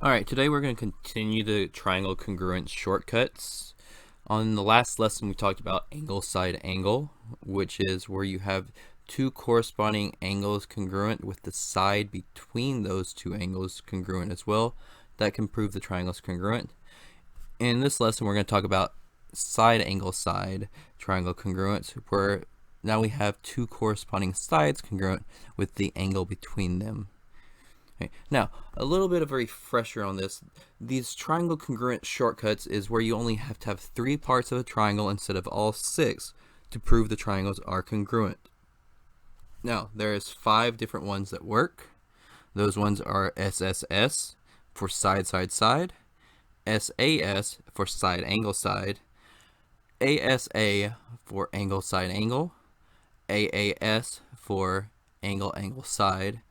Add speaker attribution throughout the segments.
Speaker 1: Alright, today we're going to continue the triangle congruence shortcuts. On the last lesson we talked about angle side angle, which is where you have two corresponding angles congruent with the side between those two angles congruent as well. That can prove the triangle's congruent. In this lesson we're going to talk about side angle side triangle congruence, where now we have two corresponding sides congruent with the angle between them. Okay. Now, a little bit of a refresher on this. These triangle congruent shortcuts is where you only have to have 3 parts of a triangle instead of all 6 to prove the triangles are congruent. Now, there's 5 different ones that work. Those ones are SSS for side, side, side, SAS for side, angle, side, ASA for angle, side, angle, AAS for angle, angle, side,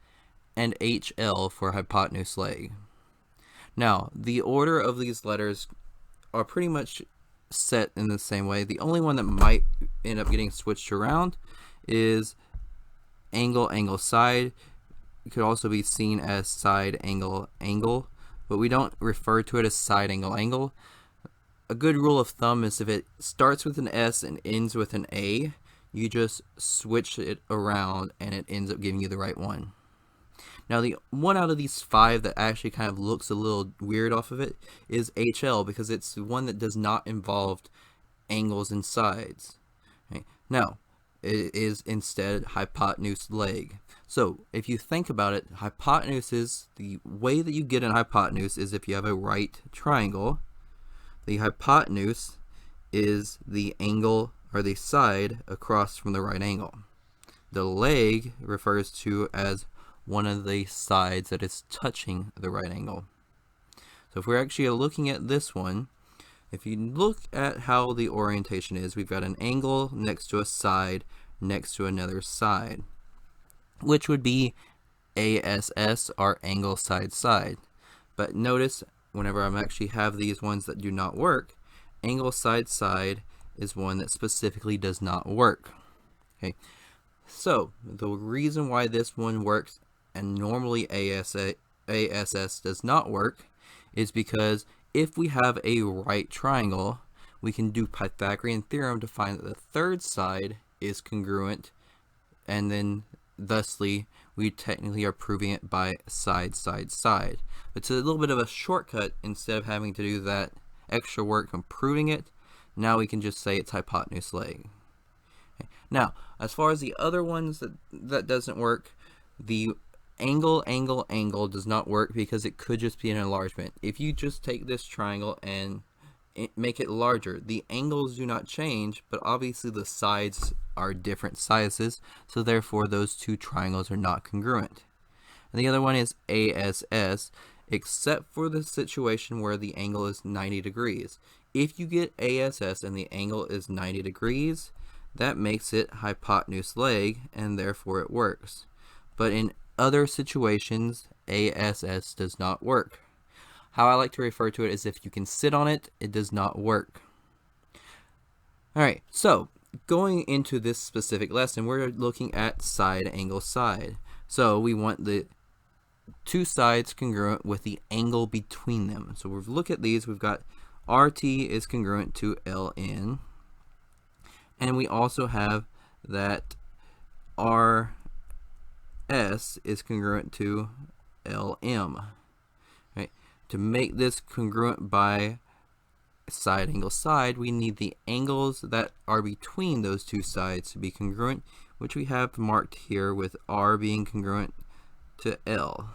Speaker 1: and HL for hypotenuse leg. Now, the order of these letters are pretty much set in the same way. The only one that might end up getting switched around is angle, angle, side. It could also be seen as side, angle, angle, but we don't refer to it as side, angle, angle. A good rule of thumb is if it starts with an S and ends with an A, you just switch it around and it ends up giving you the right one. Now, the one out of these 5 that actually kind of looks a little weird off of it is HL, because it's the one that does not involve angles and sides. Okay. Now, it is instead hypotenuse leg. So, if you think about it, hypotenuse is the way that you get an hypotenuse is if you have a right triangle. The hypotenuse is the angle or the side across from the right angle. The leg refers to as one of the sides that is touching the right angle. So if we're actually looking at this one, if you look at how the orientation is, we've got an angle next to a side next to another side, which would be ASS, our angle side side. But notice whenever I actually have these ones that do not work, angle side side is one that specifically does not work. Okay, so the reason why this one works and normally ASS does not work is because if we have a right triangle, we can do Pythagorean theorem to find that the third side is congruent, and then thusly we technically are proving it by side, side, side. It's a little bit of a shortcut. Instead of having to do that extra work on proving it, now we can just say it's hypotenuse leg. Okay. Now, as far as the other ones that doesn't work, the angle, angle, angle does not work because it could just be an enlargement. If you just take this triangle and make it larger, the angles do not change, but obviously the sides are different sizes, so therefore those two triangles are not congruent. And the other one is ASS, except for the situation where the angle is 90 degrees. If you get ASS and the angle is 90 degrees, that makes it hypotenuse leg, and therefore it works. But in other situations, ASS does not work. How I like to refer to it is if you can sit on it, it does not work. Alright, so going into this specific lesson, we're looking at side, angle, side. So we want the two sides congruent with the angle between them. So we've looked at these, we've got RT is congruent to LN, and we also have that R S is congruent to LM. Right? To make this congruent by side, angle, side, we need the angles that are between those two sides to be congruent, which we have marked here with R being congruent to L.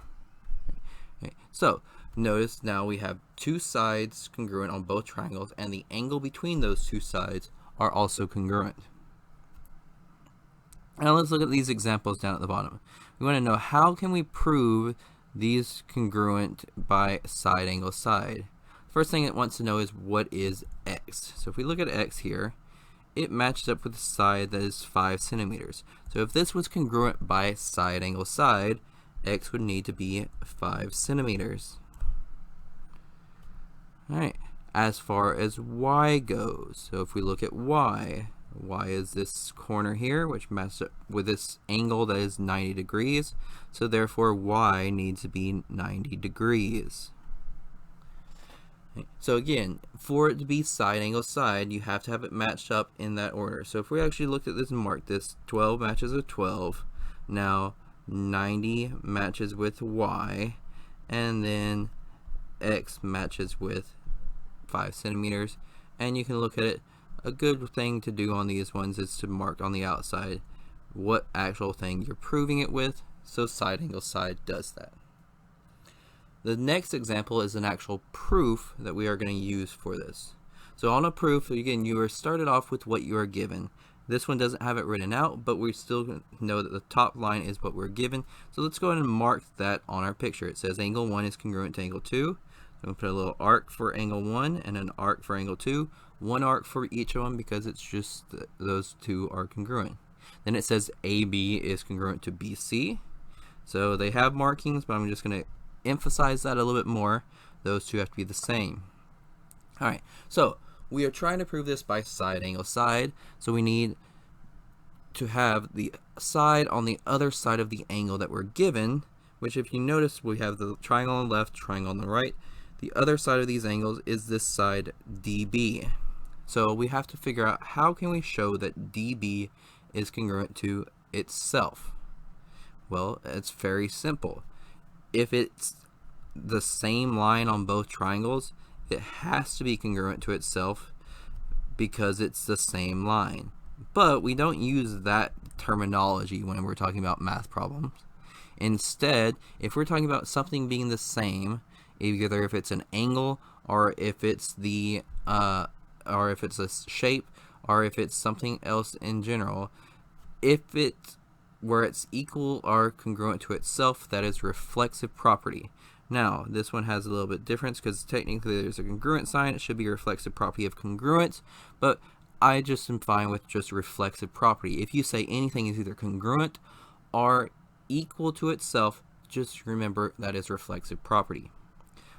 Speaker 1: Okay. So notice now we have two sides congruent on both triangles, and the angle between those two sides are also congruent. Now let's look at these examples down at the bottom. We want to know, how can we prove these congruent by side, angle, side? First thing it wants to know is, what is x? So if we look at x here, it matches up with the side that is 5 centimeters. So if this was congruent by side, angle, side, x would need to be 5 centimeters. Alright, as far as y goes, so if we look at y is this corner here, which matches up with this angle that is 90 degrees, so therefore y needs to be 90 degrees. So again, for it to be side angle side, you have to have it matched up in that order. So if we actually looked at this and marked this, 12 matches with 12. Now 90 matches with Y, and then X matches with 5 centimeters. And you can look at it. A good thing to do on these ones is to mark on the outside what actual thing you're proving it with. So side angle side does that. The next example is an actual proof that we are going to use for this. So on a proof, again, you are started off with what you are given. This one doesn't have it written out, but we still know that the top line is what we're given. So let's go ahead and mark that on our picture. It says angle 1 is congruent to angle 2. So I'm going to put a little arc for angle 1 and an arc for angle 2. One arc for each of them because it's just those two are congruent. Then it says AB is congruent to BC. So they have markings, but I'm just going to emphasize that a little bit more. Those two have to be the same. Alright, so we are trying to prove this by side angle side. So we need to have the side on the other side of the angle that we're given, which if you notice we have the triangle on the left, triangle on the right. The other side of these angles is this side DB. So we have to figure out how can we show that DB is congruent to itself. Well, it's very simple. If it's the same line on both triangles, it has to be congruent to itself because it's the same line. But we don't use that terminology when we're talking about math problems. Instead, if we're talking about something being the same, either if it's an angle or if it's the or if it's a shape or if it's something else in general, if it's where it's equal or congruent to itself, that is reflexive property. Now, this one has a little bit difference because technically there's a congruent sign. It should be a reflexive property of congruence, but I just am fine with just reflexive property. If you say anything is either congruent or equal to itself, just remember that is reflexive property.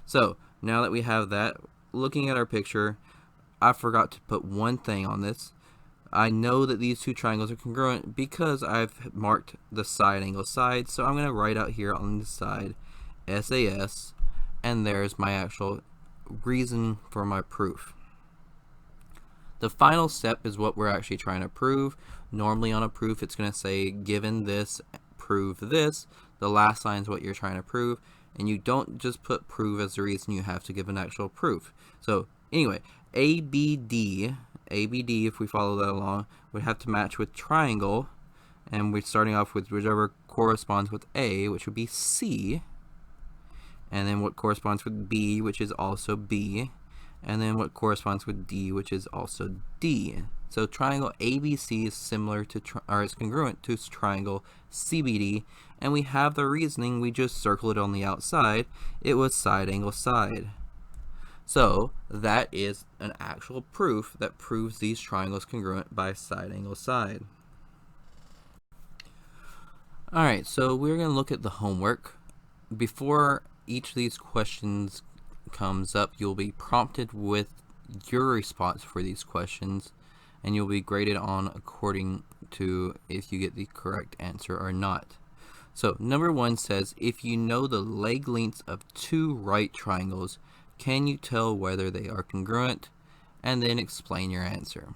Speaker 1: So, now that we have that, looking at our picture, I forgot to put one thing on this. I know that these two triangles are congruent because I've marked the side angle side, so I'm going to write out here on the side SAS, and there's my actual reason for my proof. The final step is what we're actually trying to prove. Normally on a proof it's going to say given this, prove this. The last line is what you're trying to prove, and you don't just put prove as the reason, you have to give an actual proof. So anyway, ABD, if we follow that along, would have to match with triangle, and we're starting off with whichever corresponds with A, which would be C, and then what corresponds with B, which is also B, and then what corresponds with D, which is also D. So triangle ABC is similar to, or is congruent to triangle CBD, and we have the reasoning, we just circled it on the outside. It was side angle side. So that is an actual proof that proves these triangles congruent by side angle side. Alright, so we're going to look at the homework. Before each of these questions comes up, you'll be prompted with your response for these questions, and you'll be graded on according to if you get the correct answer or not. So number 1 says, if you know the leg lengths of two right triangles, can you tell whether they are congruent? And then explain your answer.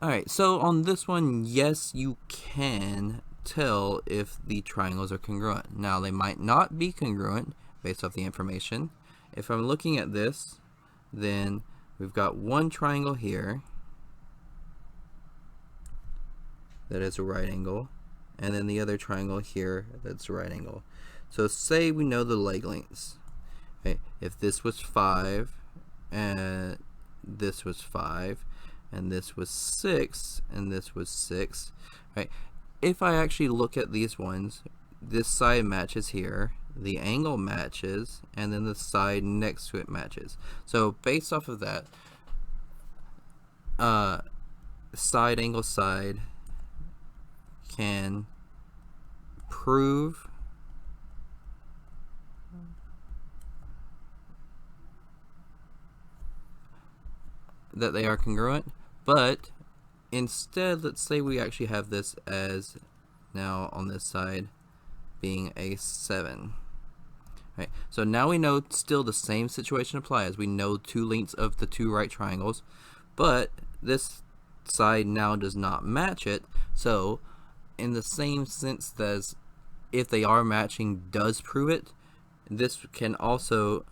Speaker 1: Alright, so on this one, yes, you can tell if the triangles are congruent. Now, they might not be congruent based off the information. If I'm looking at this, then we've got one triangle here that is a right angle, and then the other triangle here that's a right angle. So say we know the leg lengths. Okay, if this was 5 and this was 5 and this was 6 and this was 6, right? If I actually look at these ones, this side matches here, the angle matches, and then the side next to it matches. So based off of that, side angle side can prove that they are congruent, but instead, let's say we actually have this as, now on this side, being a 7. Right, so now we know still the same situation applies. We know 2 lengths of the 2 right triangles, but this side now does not match it. So in the same sense as if they are matching does prove it, this can also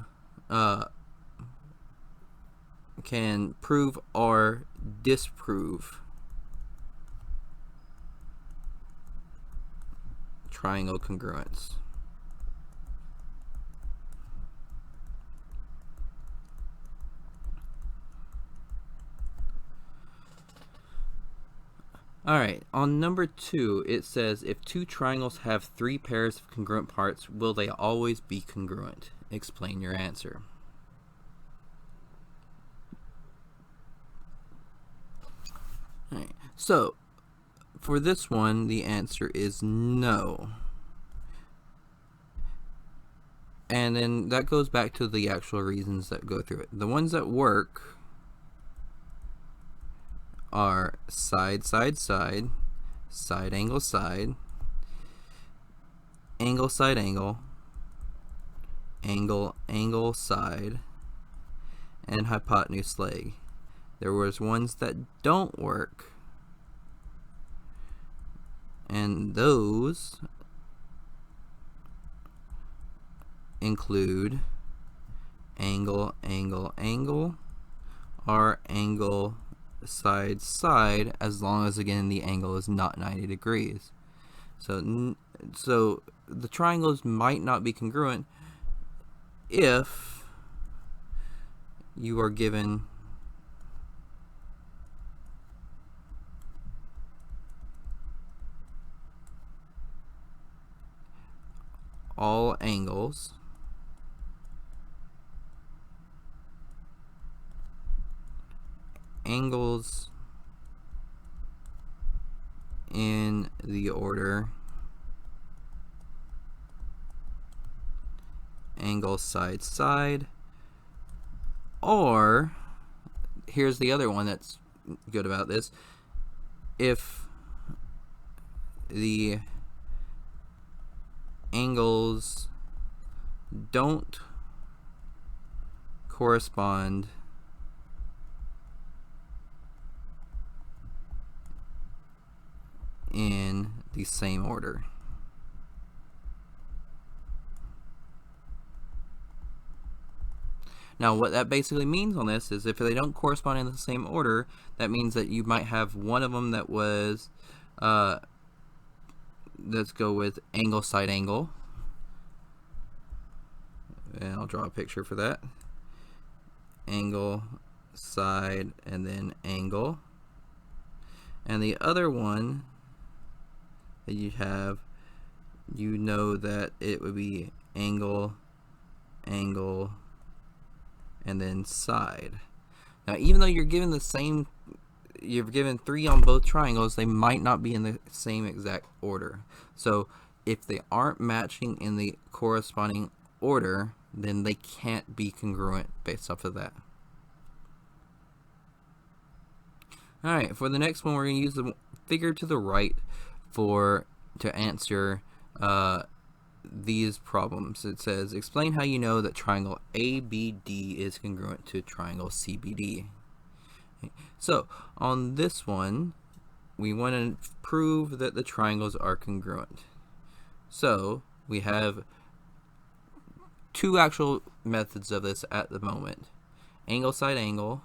Speaker 1: can prove or disprove triangle congruence. Alright, on number 2, it says if 2 triangles have 3 pairs of congruent parts, will they always be congruent? Explain your answer. Alright, so for this one, the answer is no. And then that goes back to the actual reasons that go through it. The ones that work are side, side, side, side, angle, side, angle, side, angle, angle, angle, side, and hypotenuse leg. There was ones that don't work, and those include angle, angle, angle, or angle, side, side, as long as again the angle is not 90 degrees. So the triangles might not be congruent if you are given all angles in the order angle, side, side, or here's the other one that's good about this: if the angles don't correspond in the same order. Now what that basically means on this is if they don't correspond in the same order, that means that you might have one of them that was let's go with angle, side, angle, and I'll draw a picture for that. Angle, side, and then angle. And the other one that you have, you know that it would be angle, angle, and then side. Now even though you're given the same, you're given 3 on both triangles, they might not be in the same exact order. So if they aren't matching in the corresponding order, then they can't be congruent based off of that. Alright, for the next one, we're going to use the figure to the right to answer these problems. It says, explain how you know that triangle ABD is congruent to triangle CBD. So on this one, we want to prove that the triangles are congruent. So we have 2 actual methods of this at the moment: angle, side, angle,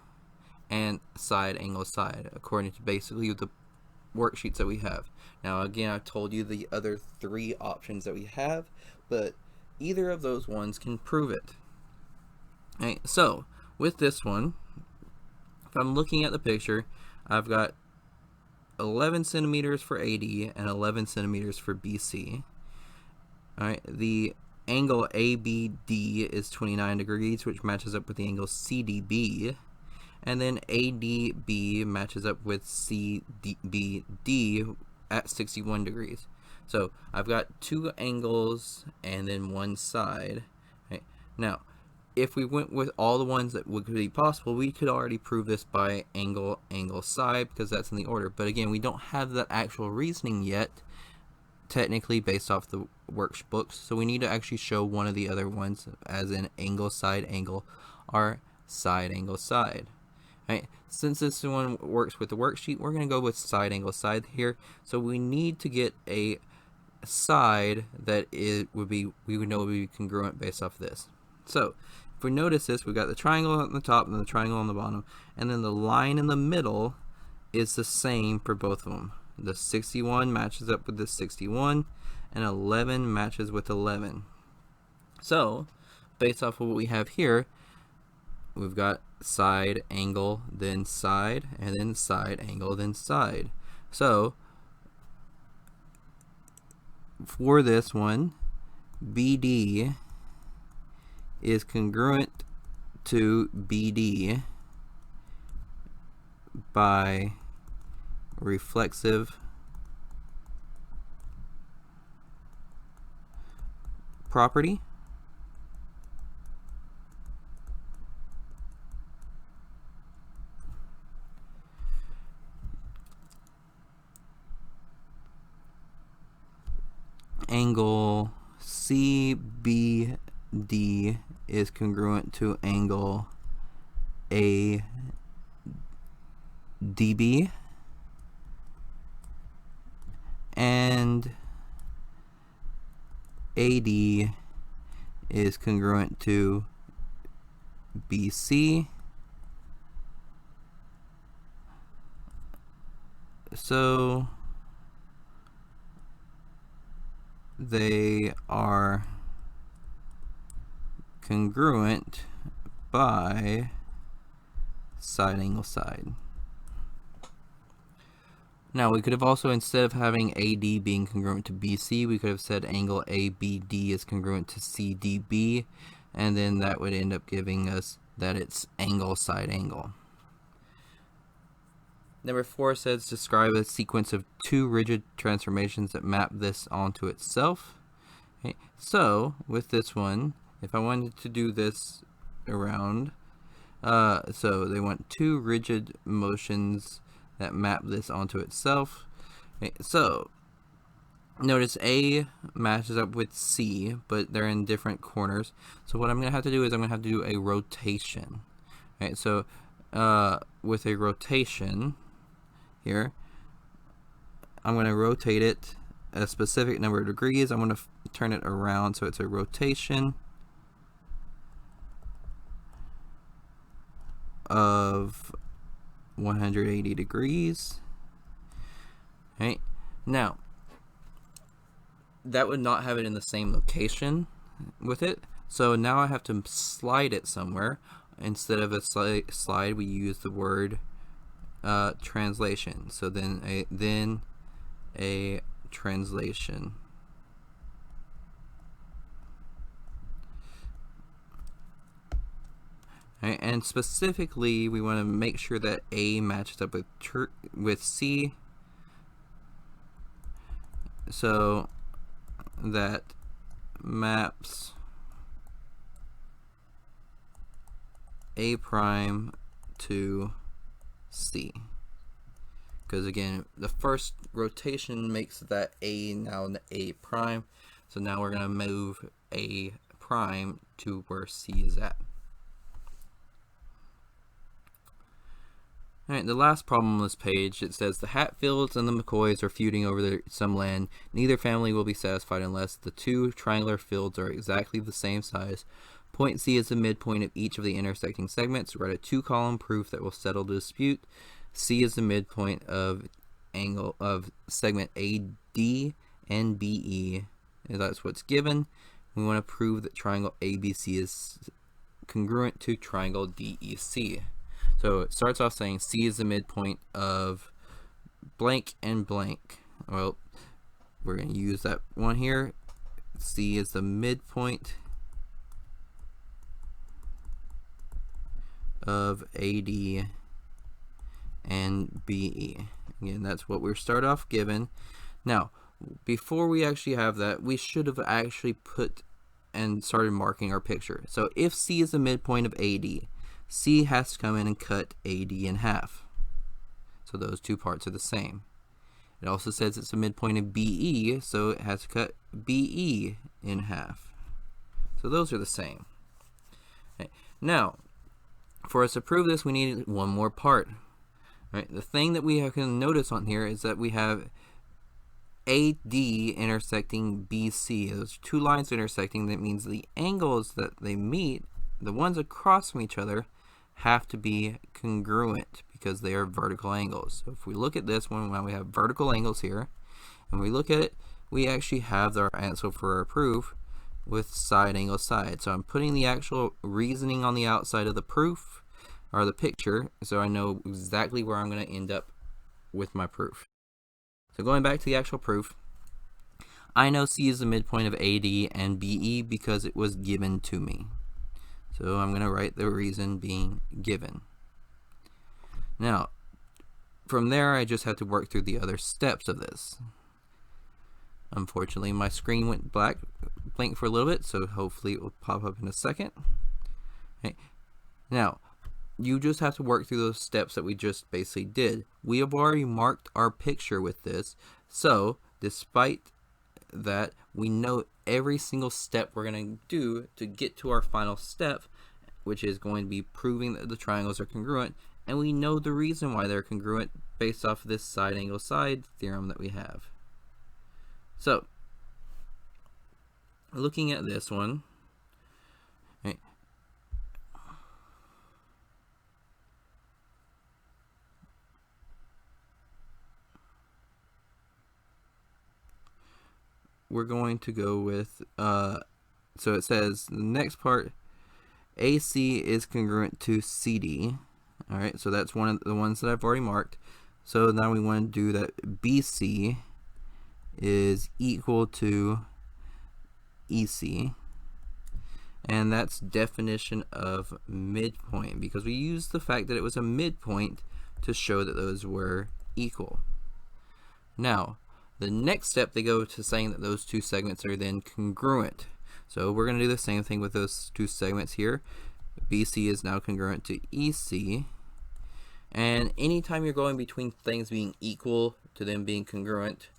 Speaker 1: and side, angle, side, according to basically the worksheets that we have. Now again, I've told you the other 3 options that we have, but either of those ones can prove it. Right, so with this one, if I'm looking at the picture, I've got 11 centimeters for AD and 11 centimeters for BC. Alright, the angle ABD is 29 degrees, which matches up with the angle CDB. And then ADB matches up with CBD at 61 degrees. So I've got 2 angles and then 1 side. Okay. Now, if we went with all the ones that would be possible, we could already prove this by angle, angle, side, because that's in the order. But again, we don't have that actual reasoning yet technically based off the workbooks, so we need to actually show one of the other ones, as in angle, side, angle, or side, angle, side. Right? Since this one works with the worksheet, we're going to go with side, angle, side here. So we need to get a side that we would know would be congruent based off this. So if we notice this, we've got the triangle on the top and the triangle on the bottom, and then the line in the middle is the same for both of them. The 61 matches up with the 61, and 11 matches with 11. So based off of what we have here, we've got side, angle, then side, and then side, angle, then side. So for this one, BD is congruent to BD by reflexive property. Angle CBD is congruent to angle ADB, and AD is congruent to BC. So they are congruent by side, angle, side. Now we could have also, instead of having AD being congruent to BC, we could have said angle ABD is congruent to CDB, and then that would end up giving us that it's angle, side, angle. Number 4 says describe a sequence of two rigid transformations that map this onto itself. Okay. So with this one, if I wanted to do this around, so they want two rigid motions that map this onto itself. Okay. So notice A matches up with C, but they're in different corners. So what I'm going to have to do is I'm going to have to do a rotation. Okay. So with a rotation here, I'm going to rotate it a specific number of degrees. I'm going to turn it around, so it's a rotation of 180 degrees. Okay. Now that would not have it in the same location with it, so now I have to slide it somewhere. Instead of a slide, we use the word translation. So then a translation. Right, and specifically, we want to make sure that A matches up with C, so that maps A prime to C, because again, the first rotation makes that A now an A prime, so now we're going to move A prime to where C is at. Alright, the last problem on this page, it says the Hatfields and the McCoys are feuding over some land. Neither family will be satisfied unless the two triangular fields are exactly the same size. Point C is the midpoint of each of the intersecting segments. Write a 2-column proof that will settle the dispute. C is the midpoint of angle of segment AD and BE, and that's what's given. We want to prove that triangle ABC is congruent to triangle DEC. So it starts off saying C is the midpoint of blank and blank. Well, we're going to use that one here. C is the midpoint of AD and BE. Again, that's what we start off given. Now, before we actually have that, we should have actually put and started marking our picture. So if C is the midpoint of AD, C has to come in and cut AD in half. So those two parts are the same. It also says it's a midpoint of BE, so it has to cut BE in half. So those are the same. Okay. Now, for us to prove this, we need one more part. Right? The thing that we can notice on here is that we have AD intersecting BC. Those two lines intersecting, that means the angles that they meet, the ones across from each other, have to be congruent because they are vertical angles. So if we look at this one, when we have vertical angles here, and we look at it, we actually have our answer for our proof with side angle side. So I'm putting the actual reasoning on the outside of the proof, or the picture, so I know exactly where I'm going to end up with my proof. So going back to the actual proof, I know C is the midpoint of AD and BE because it was given to me. So I'm going to write the reason being given. Now, from there, I just have to work through the other steps of this. Unfortunately, my screen went blank for a little bit, so hopefully it will pop up in a second. Okay. Now, you just have to work through those steps that we just basically did. We have already marked our picture with this, so despite that, we know every single step we're going to do to get to our final step, which is going to be proving that the triangles are congruent, and we know the reason why they're congruent based off of this side angle side theorem that we have. So, looking at this one, right, we're going to go with, so it says the next part, AC is congruent to CD. All right, so that's one of the ones that I've already marked. So now we want to do that BC is equal to EC. And that's definition of midpoint, because we used the fact that it was a midpoint to show that those were equal. Now, the next step, they go to saying that those two segments are then congruent. So we're going to do the same thing with those two segments here. BC is now congruent to EC. And anytime you're going between things being equal to them being congruent,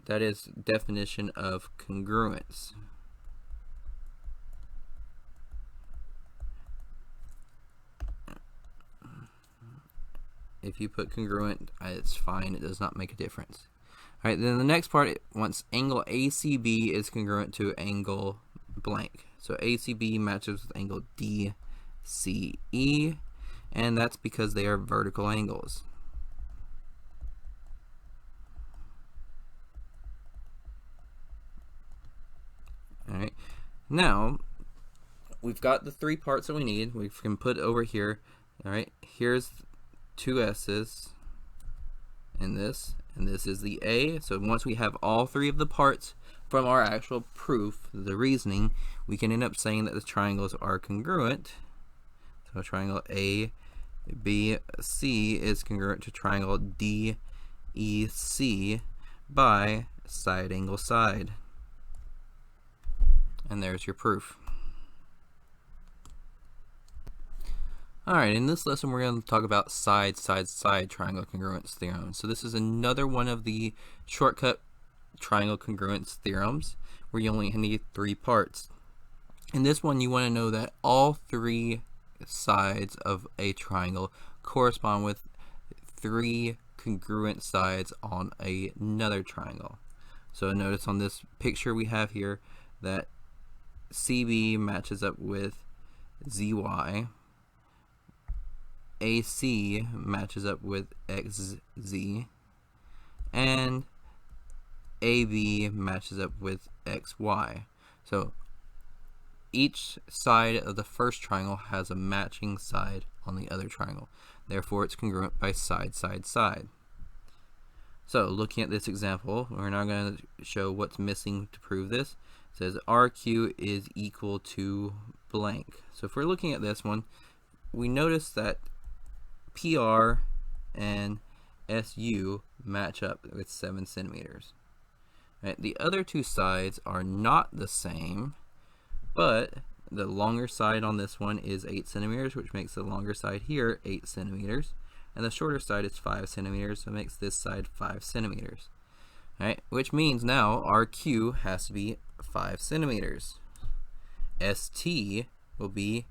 Speaker 1: that is definition of congruence. If you put congruent, it's fine. It does not make a difference. All right, then the next part, once angle ACB is congruent to angle blank. So ACB matches with angle DCE, and that's because they are vertical angles. All right, now we've got the three parts that we need. We can put over here. All right, here's two S's in this, and this is the A. So once we have all three of the parts from our actual proof, the reasoning, we can end up saying that the triangles are congruent. So triangle ABC is congruent to triangle DEC by side angle side. And there's your proof. Alright, in this lesson we're going to talk about side triangle congruence theorem. So this is another one of the shortcut triangle congruence theorems where you only need three parts. In this one you want to know that all three sides of a triangle correspond with three congruent sides on another triangle. So notice on this picture we have here that CB matches up with ZY, AC matches up with XZ, and AB matches up with XY. So each side of the first triangle has a matching side on the other triangle. Therefore, it's congruent by side. So looking at this example, we're now going to show what's missing to prove this. It says RQ is equal to blank. So if we're looking at this one, we notice that PR and SU match up with 7 centimeters. Right, the other two sides are not the same, but the longer side on this one is 8 centimeters, which makes the longer side here 8 centimeters, and the shorter side is 5 centimeters, so it makes this side 5 centimeters. Right, which means now our Q has to be 5 centimeters. ST will be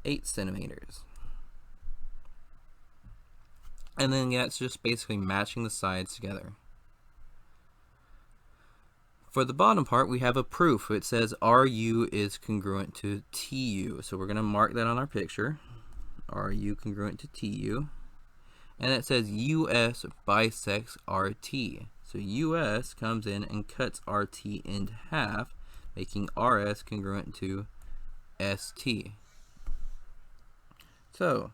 Speaker 1: 8 centimeters. And then it's just basically matching the sides together. For the bottom part, we have a proof. It says RU is congruent to TU. So we're going to mark that on our picture. RU congruent to TU. And it says US bisects RT. So US comes in and cuts RT into half, making RS congruent to ST. So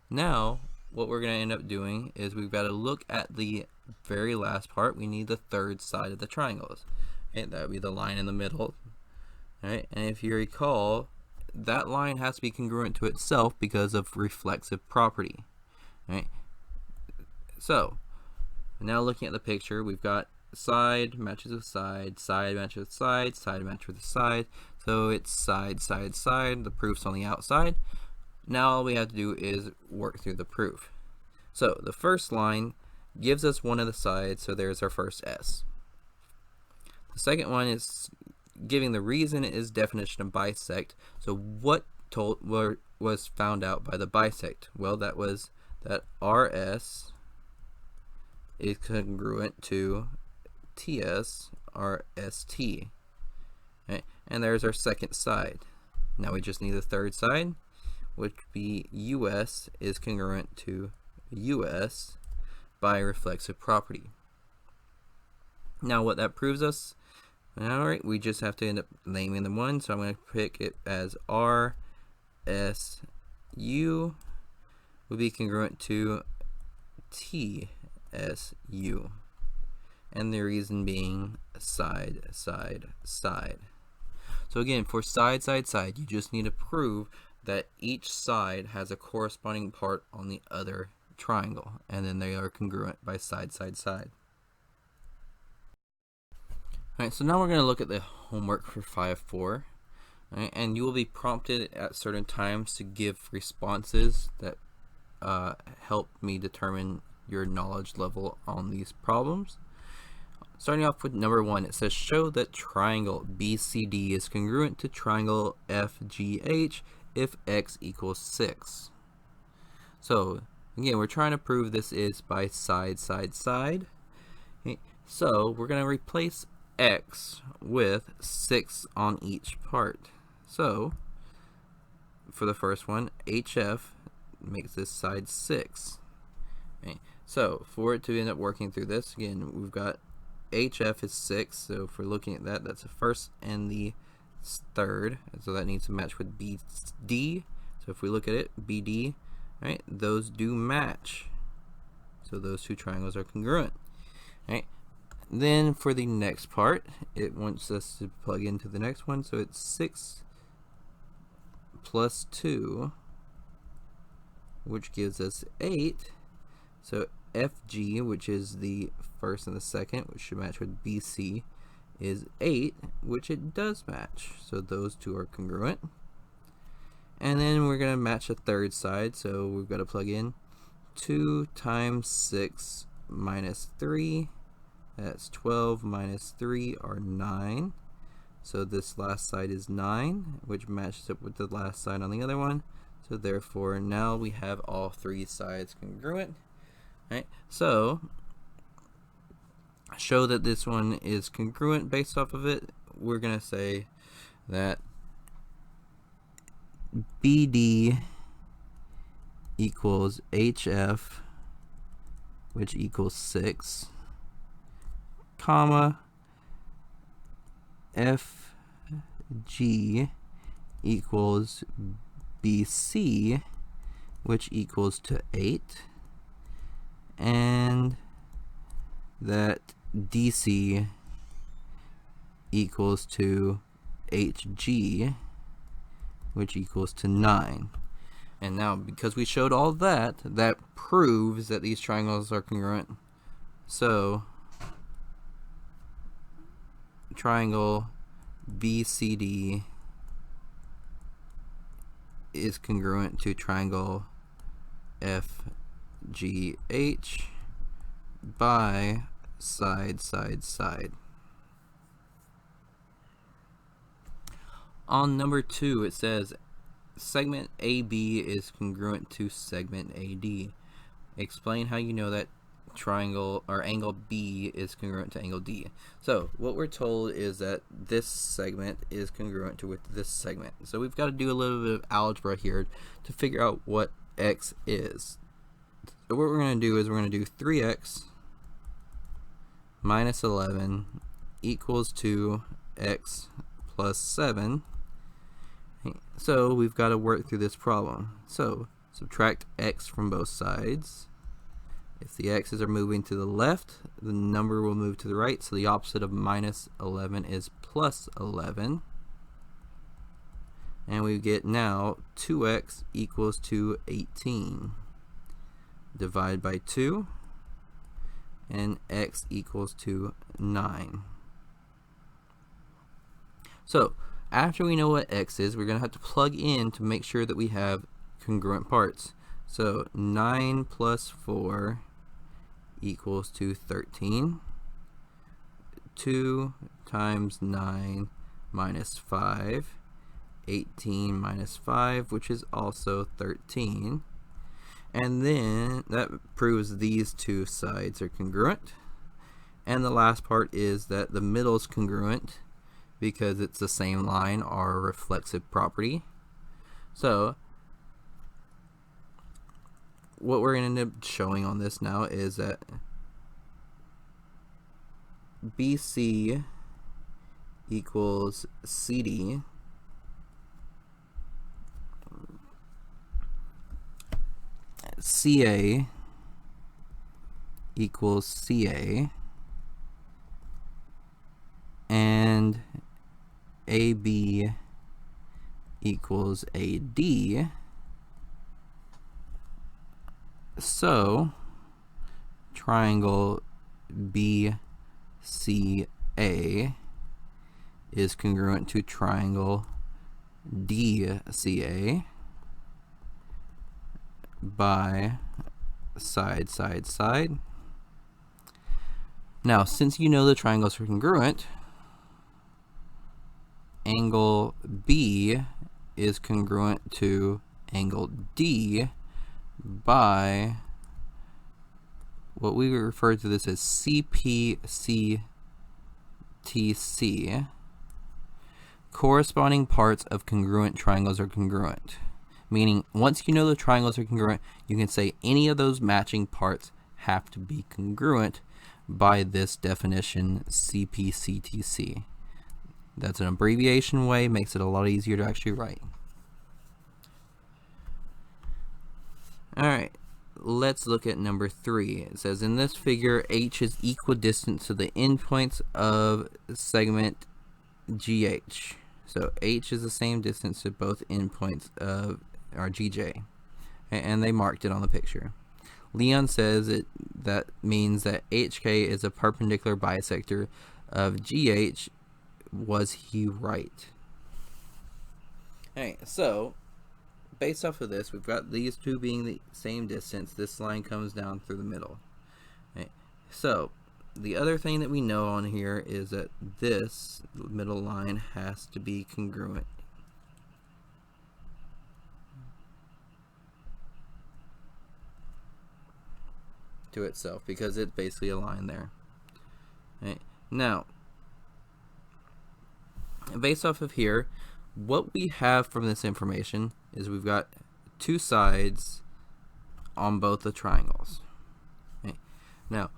Speaker 1: now what we're going to end up doing is we've got to look at the very last part. We need the third side of the triangles. Okay, that would be the line in the middle. Right? And if you recall, that line has to be congruent to itself because of reflexive property. Right? So now looking at the picture, we've got side matches with side, side matches with side, side matches with side. So it's side, side, side. The proof's on the outside. Now all we have to do is work through the proof. So the first line gives us one of the sides, so there's our first S. The second one is giving the reason is definition of bisect. So what was found out by the bisect? Well, that was that RS is congruent to TS RST. Okay? And there's our second side. Now we just need the third side, which would be US is congruent to US by reflexive property. Now what that proves us, alright, we just have to end up naming them one, so I'm going to pick it as RSU would be congruent to TSU. And the reason being side, side, side. So again, for side, side, side, you just need to prove that each side has a corresponding part on the other triangle, and then they are congruent by side, side, side. Alright, so now we're going to look at the homework for 5.4. Right, and you will be prompted at certain times to give responses that help me determine your knowledge level on these problems. Starting off with number 1, it says show that triangle BCD is congruent to triangle FGH if x equals 6. So again, we're trying to prove this is by side, side, side. Okay. So we're going to replace x with 6 on each part. So for the first one, HF makes this side 6. Okay. So for it to end up working through this, again, we've got HF is 6, so if we're looking at that, that's the first and the third, so that needs to match with BD. So if we look at it, BD, right, those do match. So those two triangles are congruent. Right. Then for the next part, it wants us to plug into the next one, so it's 6 plus 2, which gives us 8. So FG, which is the first and the second, which should match with BC, is 8, which it does match. So those two are congruent. And then we're going to match a third side, so we've got to plug in 2 times 6 minus 3. That's 12 minus 3 are 9. So this last side is 9, which matches up with the last side on the other one. So therefore, now we have all three sides congruent. Right? So, show that this one is congruent based off of it. We're going to say that BD equals HF, which equals 6, comma, FG equals BC, which equals to 8, and that DC equals to HG, which equals to 9. And now, because we showed all that, that proves that these triangles are congruent. So, triangle BCD is congruent to triangle FGH by side, side, side. On number 2, it says segment AB is congruent to segment AD. Explain how you know that triangle or angle B is congruent to angle D. So what we're told is that this segment is congruent to with this segment. So we've got to do a little bit of algebra here to figure out what x is. So what we're going to do is we're going to do 3x minus 11 equals to x plus 7. So we've got to work through this problem. So subtract x from both sides. If the x's are moving to the left, the number will move to the right, so the opposite of minus 11 is plus 11. And we get now 2x equals to 18. Divide by 2, and x equals to 9. So after we know what x is, we're going to have to plug in to make sure that we have congruent parts. So 9 plus 4 equals to 13. 2 times 9 minus 5. 18 minus 5, which is also 13. And then that proves these two sides are congruent. And the last part is that the middle is congruent because it's the same line, or reflexive property. So what we're going to end up showing on this now is that BC equals CD CA equals CA, and AB equals AD. So triangle BCA is congruent to triangle DCA by side, side, side. Now, since you know the triangles are congruent, angle B is congruent to angle D by what we refer to this as CPCTC, corresponding parts of congruent triangles are congruent. Meaning, once you know the triangles are congruent, you can say any of those matching parts have to be congruent by this definition, CPCTC. That's an abbreviation way, makes it a lot easier to actually write. Alright, let's look at number 3. It says, in this figure, H is equidistant to the endpoints of segment GH. So H is the same distance to both endpoints of our GJ, and they marked it on the picture. Leon says that means that HK is a perpendicular bisector of GH. Was he right? Alright, so based off of this, we've got these two being the same distance. This line comes down through the middle. Right. So the other thing that we know on here is that this middle line has to be congruent. To itself, because it's basically a line there. Right. Now, based off of here, what we have from this information is we've got two sides on both the triangles. Okay. Now,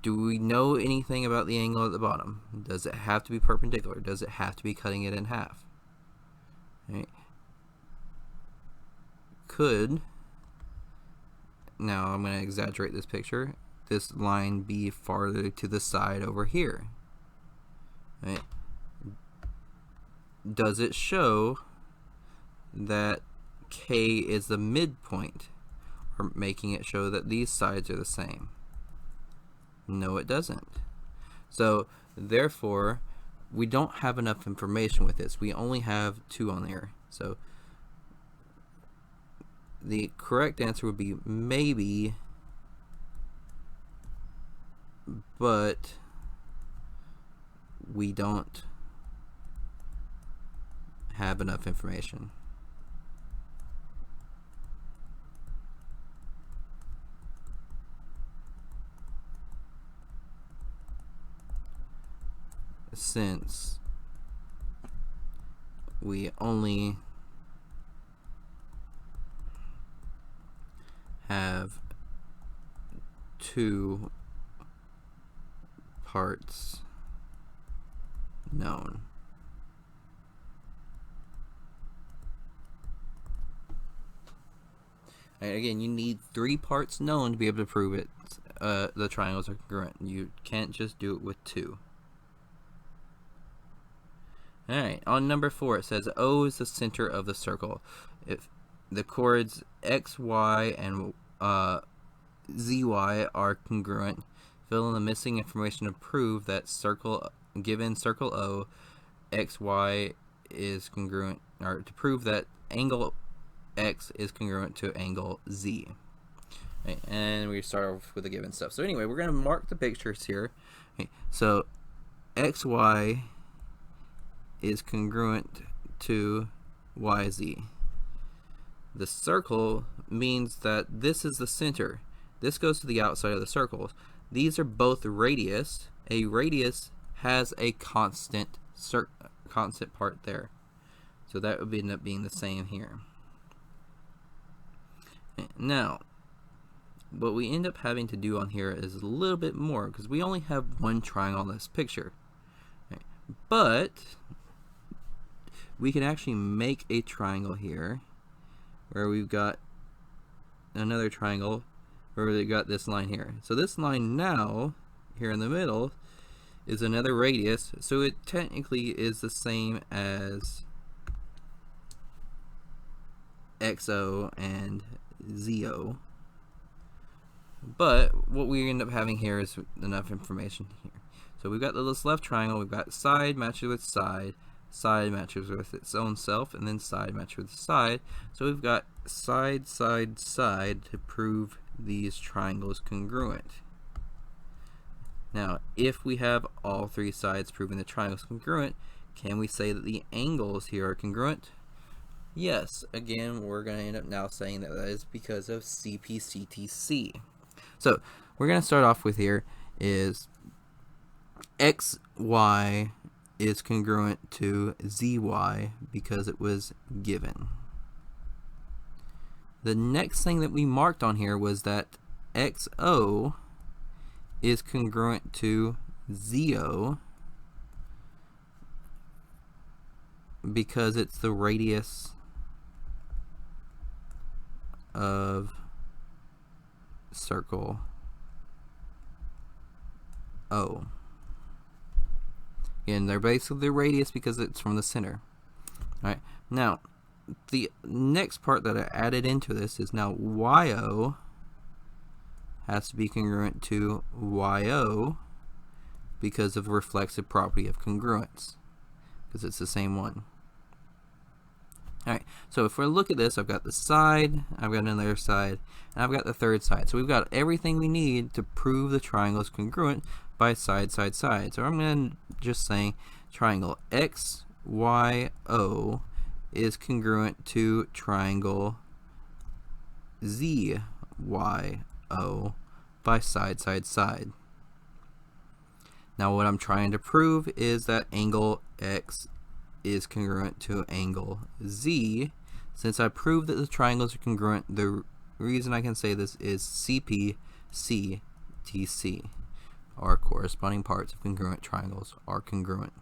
Speaker 1: do we know anything about the angle at the bottom? Does it have to be perpendicular? Does it have to be cutting it in half? Okay. Could, now I'm going to exaggerate this picture, this line be farther to the side over here? Right. Does it show that K is the midpoint, or making it show that these sides are the same? No, it doesn't. So therefore, we don't have enough information with this. We only have 2 on there. So the correct answer would be maybe but we don't have enough information. Since we only have 2 parts known. And again, you need 3 parts known to be able to prove it. The triangles are congruent. You can't just do it with 2. Alright, on number 4 it says O is the center of the circle. If the chords X, Y, and ZY are congruent, fill in the missing information to prove that given circle O, XY is congruent, or to prove that angle X is congruent to angle Z. Right, and we start off with the given stuff. So anyway, we're going to mark the pictures here. Okay, so XY is congruent to YZ. The circle means that this is the center. This goes to the outside of the circles. These are both radius. A radius has a constant part there. So that would end up being the same here. Now, what we end up having to do on here is a little bit more, because we only have 1 triangle on this picture. But we can actually make a triangle here where we've got another triangle where we've got this line here. So this line now, here in the middle, is another radius, so it technically is the same as XO and ZO. But what we end up having here is enough information here. So we've got this left triangle, we've got side matches with side, side matches with its own self, and then side matches with side. So we've got side, side, side to prove these triangles congruent. Now, if we have all 3 sides proving the triangles congruent, can we say that the angles here are congruent? Yes. Again, we're going to end up now saying that that is because of CPCTC. So we're going to start off with here is XY is congruent to ZY because it was given. The next thing that we marked on here was that XO is congruent to ZO because it's the radius of circle O. And they're basically the radius because it's from the center. Alright, now the next part that I added into this is now YO has to be congruent to YO because of reflexive property of congruence, because it's the same one. Alright, so if we look at this, I've got the side, I've got another side, and I've got the third side. So we've got everything we need to prove the triangle is congruent by side, side, side. So I'm going to just say triangle XYO is congruent to triangle ZYO by side, side, side. Now what I'm trying to prove is that angle X is congruent to angle Z. Since I proved that the triangles are congruent, the reason I can say this is CPCTC. Our corresponding parts of congruent triangles are congruent.